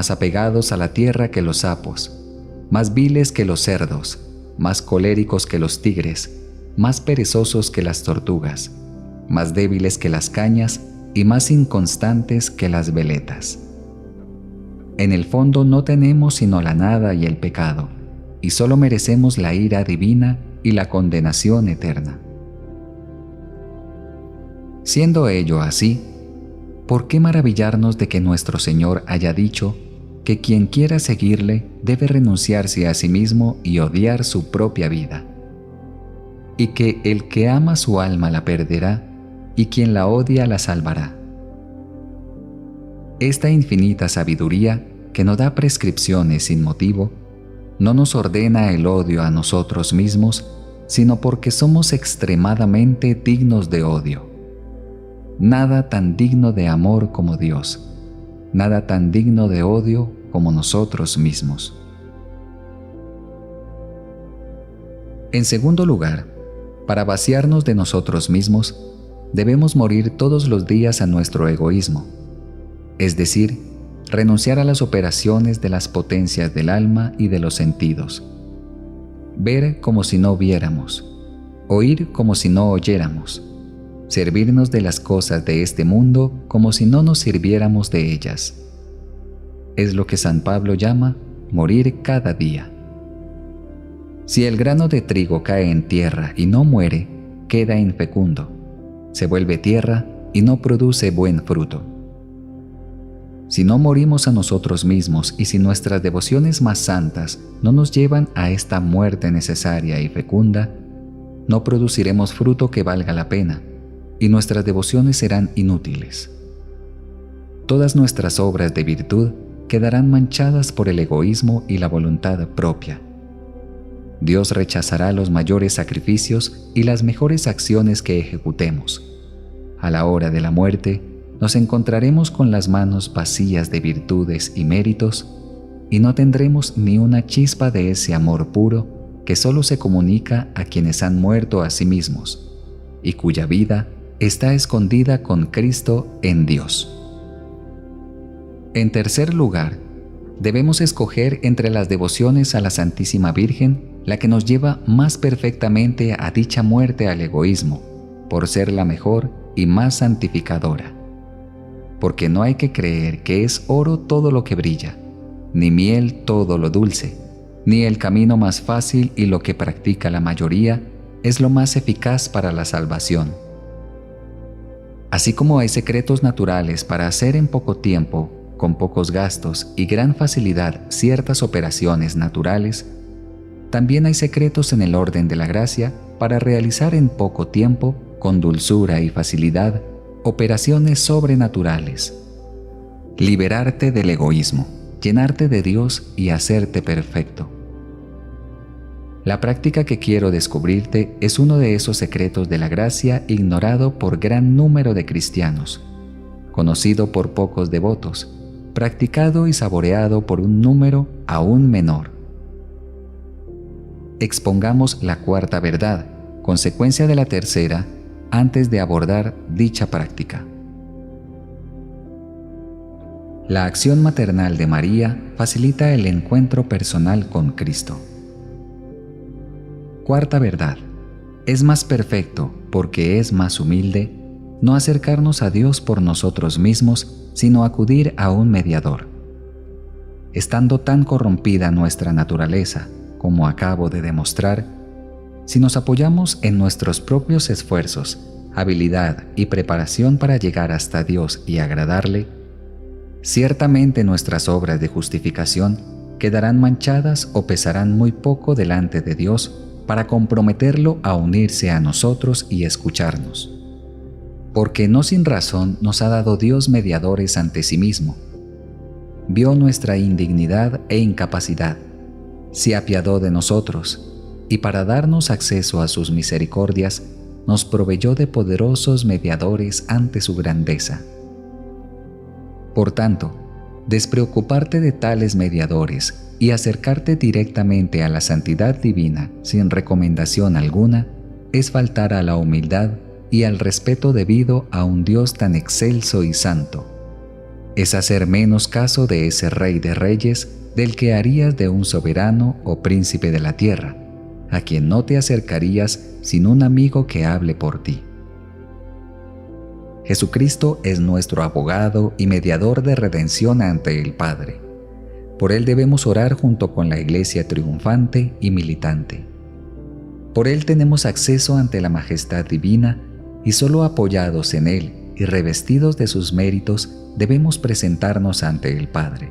más apegados a la tierra que los sapos, más viles que los cerdos, más coléricos que los tigres, más perezosos que las tortugas, más débiles que las cañas y más inconstantes que las veletas. En el fondo no tenemos sino la nada y el pecado, y solo merecemos la ira divina y la condenación eterna. Siendo ello así, ¿por qué maravillarnos de que nuestro Señor haya dicho que quien quiera seguirle debe renunciarse a sí mismo y odiar su propia vida? Y que el que ama su alma la perderá, y quien la odia la salvará. Esta infinita sabiduría, que no da prescripciones sin motivo, no nos ordena el odio a nosotros mismos, sino porque somos extremadamente dignos de odio. Nada tan digno de amor como Dios, nada tan digno de odio como nosotros mismos. En segundo lugar, para vaciarnos de nosotros mismos, debemos morir todos los días a nuestro egoísmo, es decir, renunciar a las operaciones de las potencias del alma y de los sentidos, ver como si no viéramos, oír como si no oyéramos, servirnos de las cosas de este mundo como si no nos sirviéramos de ellas. Es lo que San Pablo llama morir cada día. Si el grano de trigo cae en tierra y no muere, queda infecundo, se vuelve tierra y no produce buen fruto. Si no morimos a nosotros mismos y si nuestras devociones más santas no nos llevan a esta muerte necesaria y fecunda, no produciremos fruto que valga la pena, y nuestras devociones serán inútiles. Todas nuestras obras de virtud quedarán manchadas por el egoísmo y la voluntad propia. Dios rechazará los mayores sacrificios y las mejores acciones que ejecutemos. A la hora de la muerte, nos encontraremos con las manos vacías de virtudes y méritos, y no tendremos ni una chispa de ese amor puro que solo se comunica a quienes han muerto a sí mismos, y cuya vida está escondida con Cristo en Dios. En tercer lugar, debemos escoger entre las devociones a la Santísima Virgen la que nos lleva más perfectamente a dicha muerte al egoísmo, por ser la mejor y más santificadora. Porque no hay que creer que es oro todo lo que brilla, ni miel todo lo dulce, ni el camino más fácil y lo que practica la mayoría es lo más eficaz para la salvación. Así como hay secretos naturales para hacer en poco tiempo, con pocos gastos y gran facilidad ciertas operaciones naturales, también hay secretos en el orden de la gracia para realizar en poco tiempo, con dulzura y facilidad, operaciones sobrenaturales. Liberarte del egoísmo, llenarte de Dios y hacerte perfecto. La práctica que quiero descubrirte es uno de esos secretos de la gracia ignorado por gran número de cristianos, conocido por pocos devotos, practicado y saboreado por un número aún menor. Expongamos la cuarta verdad, consecuencia de la tercera, antes de abordar dicha práctica. La acción maternal de María facilita el encuentro personal con Cristo. Cuarta verdad. Es más perfecto, porque es más humilde, no acercarnos a Dios por nosotros mismos, sino acudir a un mediador. Estando tan corrompida nuestra naturaleza, como acabo de demostrar, si nos apoyamos en nuestros propios esfuerzos, habilidad y preparación para llegar hasta Dios y agradarle, ciertamente nuestras obras de justificación quedarán manchadas o pesarán muy poco delante de Dios para comprometerlo a unirse a nosotros y escucharnos. Porque no sin razón nos ha dado Dios mediadores ante sí mismo. Vio nuestra indignidad e incapacidad, se apiadó de nosotros, y para darnos acceso a sus misericordias, nos proveyó de poderosos mediadores ante su grandeza. Por tanto, despreocuparte de tales mediadores y acercarte directamente a la santidad divina sin recomendación alguna es faltar a la humildad y al respeto debido a un Dios tan excelso y santo. es hacer menos caso de ese Rey de Reyes del que harías de un soberano o príncipe de la tierra, a quien no te acercarías sin un amigo que hable por ti. Jesucristo es nuestro abogado y mediador de redención ante el Padre. Por Él debemos orar junto con la Iglesia triunfante y militante. Por Él tenemos acceso ante la majestad divina y solo apoyados en Él y revestidos de sus méritos debemos presentarnos ante el Padre.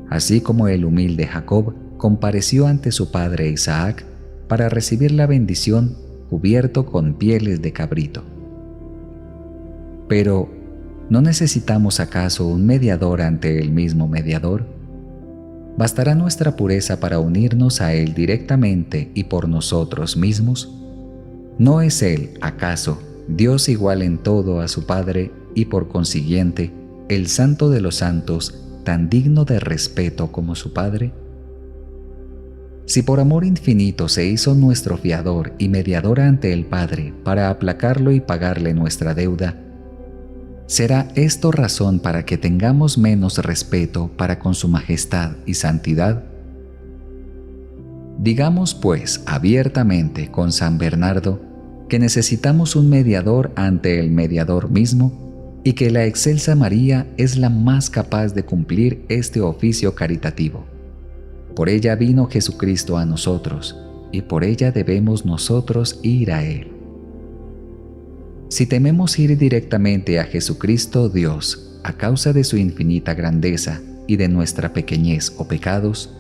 Así como el humilde Jacob compareció ante su padre Isaac para recibir la bendición cubierto con pieles de cabrito. Pero, ¿no necesitamos acaso un mediador ante el mismo mediador? ¿Bastará nuestra pureza para unirnos a Él directamente y por nosotros mismos? ¿No es Él, acaso, Dios igual en todo a su Padre y por consiguiente, el Santo de los Santos, tan digno de respeto como su Padre? Si por amor infinito se hizo nuestro fiador y mediador ante el Padre para aplacarlo y pagarle nuestra deuda, ¿será esto razón para que tengamos menos respeto para con su majestad y santidad? Digamos pues abiertamente con San Bernardo que necesitamos un mediador ante el mediador mismo y que la excelsa María es la más capaz de cumplir este oficio caritativo. Por ella vino Jesucristo a nosotros, y por ella debemos nosotros ir a Él. Si tememos ir directamente a Jesucristo Dios a causa de su infinita grandeza y de nuestra pequeñez o pecados,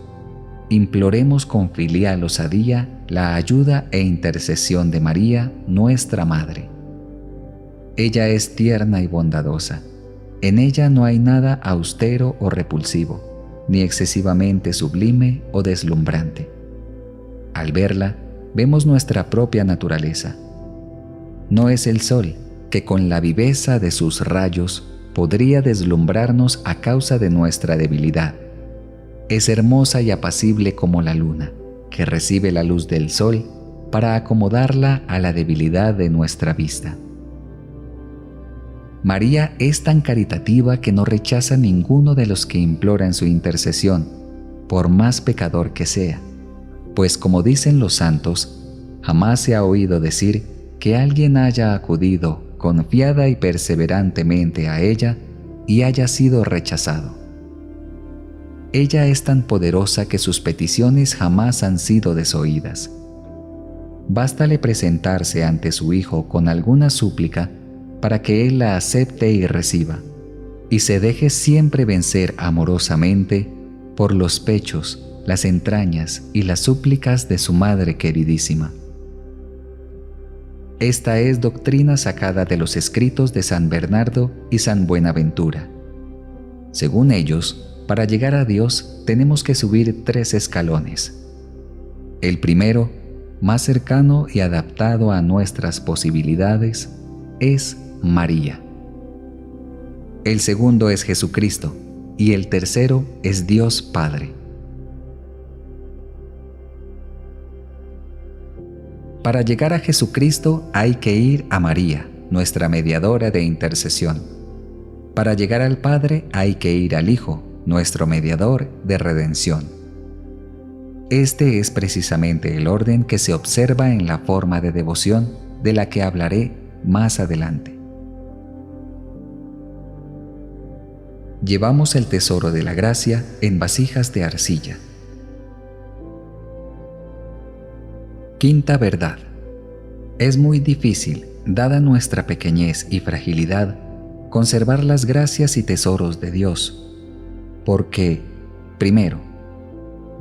imploremos con filial osadía la ayuda e intercesión de María, nuestra Madre. Ella es tierna y bondadosa. En ella no hay nada austero o repulsivo, ni excesivamente sublime o deslumbrante. Al verla, vemos nuestra propia naturaleza. No es el sol, que con la viveza de sus rayos podría deslumbrarnos a causa de nuestra debilidad. Es hermosa y apacible como la luna, que recibe la luz del sol para acomodarla a la debilidad de nuestra vista. María es tan caritativa que no rechaza ninguno de los que imploran su intercesión, por más pecador que sea, pues como dicen los santos, jamás se ha oído decir que alguien haya acudido confiada y perseverantemente a ella y haya sido rechazado. Ella es tan poderosa que sus peticiones jamás han sido desoídas. Bástale presentarse ante su Hijo con alguna súplica para que Él la acepte y reciba, y se deje siempre vencer amorosamente por los pechos, las entrañas y las súplicas de su Madre queridísima. Esta es doctrina sacada de los escritos de San Bernardo y San Buenaventura. Según ellos, para llegar a Dios tenemos que subir 3 escalones. El primero, más cercano y adaptado a nuestras posibilidades, es María. El segundo es Jesucristo y el tercero es Dios Padre. Para llegar a Jesucristo hay que ir a María, nuestra mediadora de intercesión. Para llegar al Padre hay que ir al Hijo, nuestro mediador de redención. Este es precisamente el orden que se observa en la forma de devoción de la que hablaré más adelante. Llevamos el tesoro de la gracia en vasijas de arcilla. Quinta verdad. Es muy difícil, dada nuestra pequeñez y fragilidad, conservar las gracias y tesoros de Dios, porque, primero,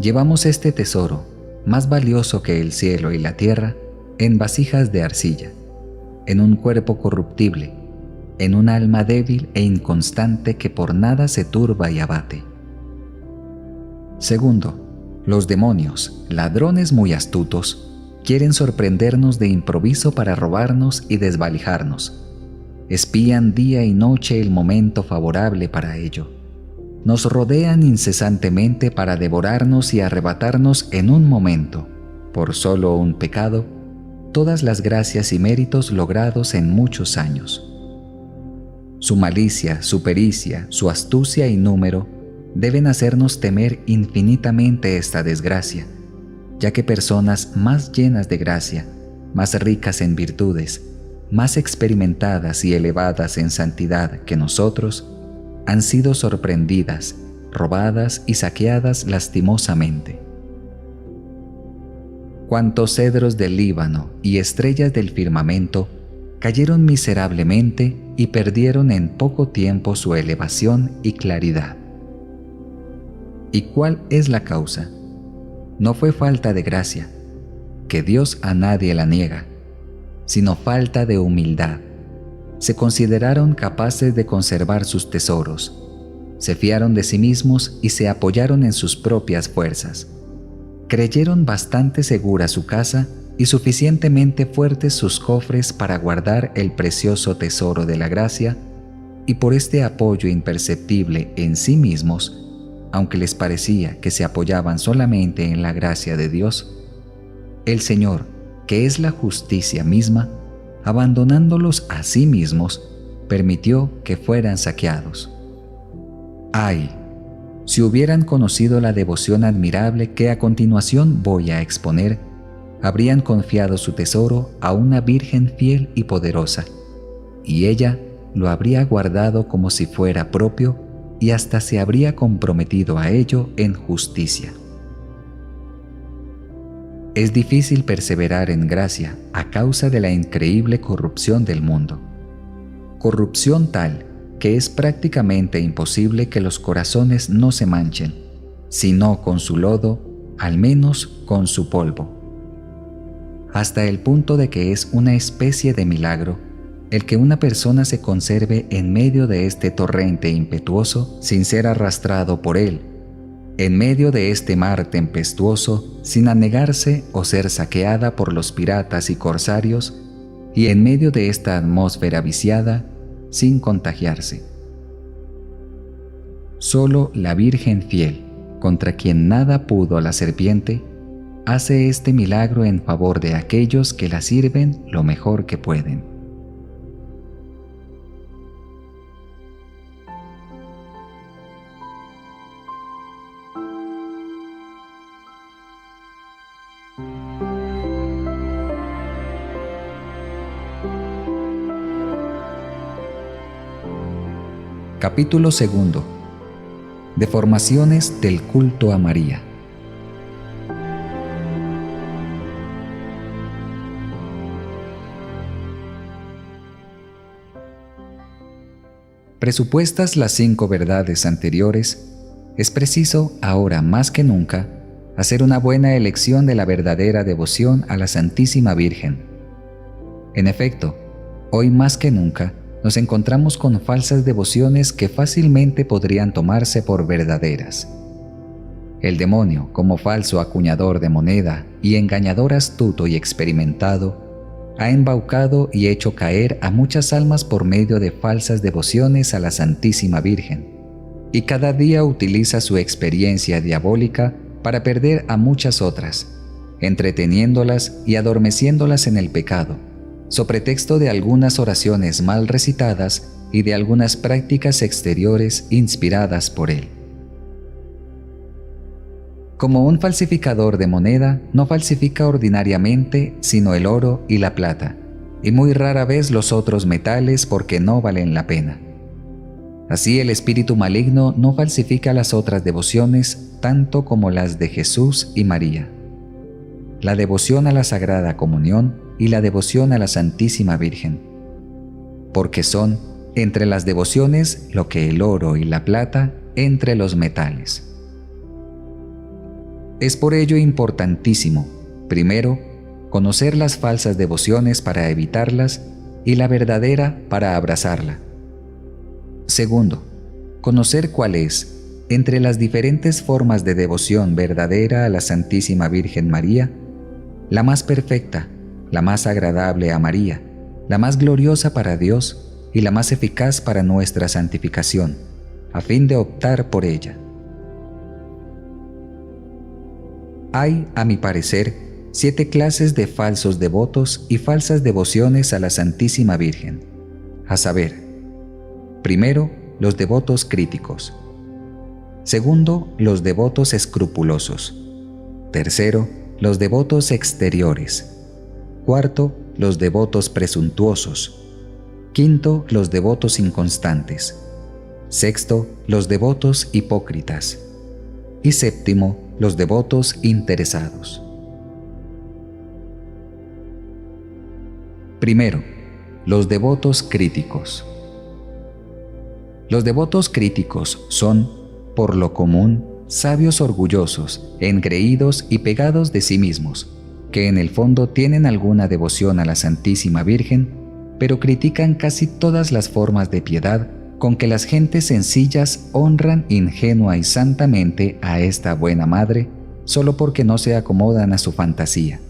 llevamos este tesoro, más valioso que el cielo y la tierra, en vasijas de arcilla, en un cuerpo corruptible, en un alma débil e inconstante que por nada se turba y abate. Segundo, los demonios, ladrones muy astutos, quieren sorprendernos de improviso para robarnos y desvalijarnos. Espían día y noche el momento favorable para ello. Nos rodean incesantemente para devorarnos y arrebatarnos en un momento, por solo un pecado, todas las gracias y méritos logrados en muchos años. Su malicia, su pericia, su astucia y número deben hacernos temer infinitamente esta desgracia, ya que personas más llenas de gracia, más ricas en virtudes, más experimentadas y elevadas en santidad que nosotros, han sido sorprendidas, robadas y saqueadas lastimosamente. Cuantos cedros del Líbano y estrellas del firmamento cayeron miserablemente y perdieron en poco tiempo su elevación y claridad. ¿Y cuál es la causa? No fue falta de gracia, que Dios a nadie la niega, sino falta de humildad. Se consideraron capaces de conservar sus tesoros, se fiaron de sí mismos y se apoyaron en sus propias fuerzas. Creyeron bastante segura su casa y suficientemente fuertes sus cofres para guardar el precioso tesoro de la gracia, y por este apoyo imperceptible en sí mismos, aunque les parecía que se apoyaban solamente en la gracia de Dios, el Señor, que es la justicia misma, abandonándolos a sí mismos, permitió que fueran saqueados. ¡Ay! Si hubieran conocido la devoción admirable que a continuación voy a exponer, habrían confiado su tesoro a una Virgen fiel y poderosa, y ella lo habría guardado como si fuera propio y hasta se habría comprometido a ello en justicia. Es difícil perseverar en gracia a causa de la increíble corrupción del mundo. Corrupción tal que es prácticamente imposible que los corazones no se manchen, si no con su lodo, al menos con su polvo. Hasta el punto de que es una especie de milagro el que una persona se conserve en medio de este torrente impetuoso sin ser arrastrado por él, en medio de este mar tempestuoso sin anegarse o ser saqueada por los piratas y corsarios, y en medio de esta atmósfera viciada sin contagiarse. Solo la Virgen fiel, contra quien nada pudo la serpiente, hace este milagro en favor de aquellos que la sirven lo mejor que pueden. Capítulo 2. Deformaciones del culto a María. Presupuestas las 5 verdades anteriores, es preciso, ahora más que nunca, hacer una buena elección de la verdadera devoción a la Santísima Virgen. En efecto, hoy más que nunca, nos encontramos con falsas devociones que fácilmente podrían tomarse por verdaderas. El demonio, como falso acuñador de moneda y engañador astuto y experimentado, ha embaucado y hecho caer a muchas almas por medio de falsas devociones a la Santísima Virgen, y cada día utiliza su experiencia diabólica para perder a muchas otras, entreteniéndolas y adormeciéndolas en el pecado, so pretexto de algunas oraciones mal recitadas y de algunas prácticas exteriores inspiradas por él. Como un falsificador de moneda, no falsifica ordinariamente sino el oro y la plata, y muy rara vez los otros metales porque no valen la pena. Así el espíritu maligno no falsifica las otras devociones tanto como las de Jesús y María. La devoción a la Sagrada Comunión y la devoción a la Santísima Virgen, porque son entre las devociones lo que el oro y la plata entre los metales. Es por ello importantísimo, primero, conocer las falsas devociones para evitarlas y la verdadera para abrazarla. Segundo, conocer cuál es, entre las diferentes formas de devoción verdadera a la Santísima Virgen María, la más perfecta, la más agradable a María, la más gloriosa para Dios y la más eficaz para nuestra santificación, a fin de optar por ella. Hay, a mi parecer, 7 clases de falsos devotos y falsas devociones a la Santísima Virgen, a saber, Primero, los devotos críticos. Segundo, los devotos escrupulosos. Tercero, los devotos exteriores. Cuarto, los devotos presuntuosos. Quinto, los devotos inconstantes. Sexto, los devotos hipócritas. Y séptimo, los devotos interesados. Primero, los devotos críticos. Los devotos críticos son, por lo común, sabios orgullosos, engreídos y pegados de sí mismos, que en el fondo tienen alguna devoción a la Santísima Virgen, pero critican casi todas las formas de piedad con que las gentes sencillas honran ingenua y santamente a esta buena madre, solo porque no se acomodan a su fantasía.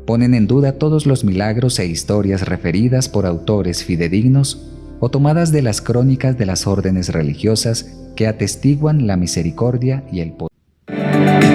Ponen en duda todos los milagros e historias referidas por autores fidedignos o tomadas de las crónicas de las órdenes religiosas que atestiguan la misericordia y el poder.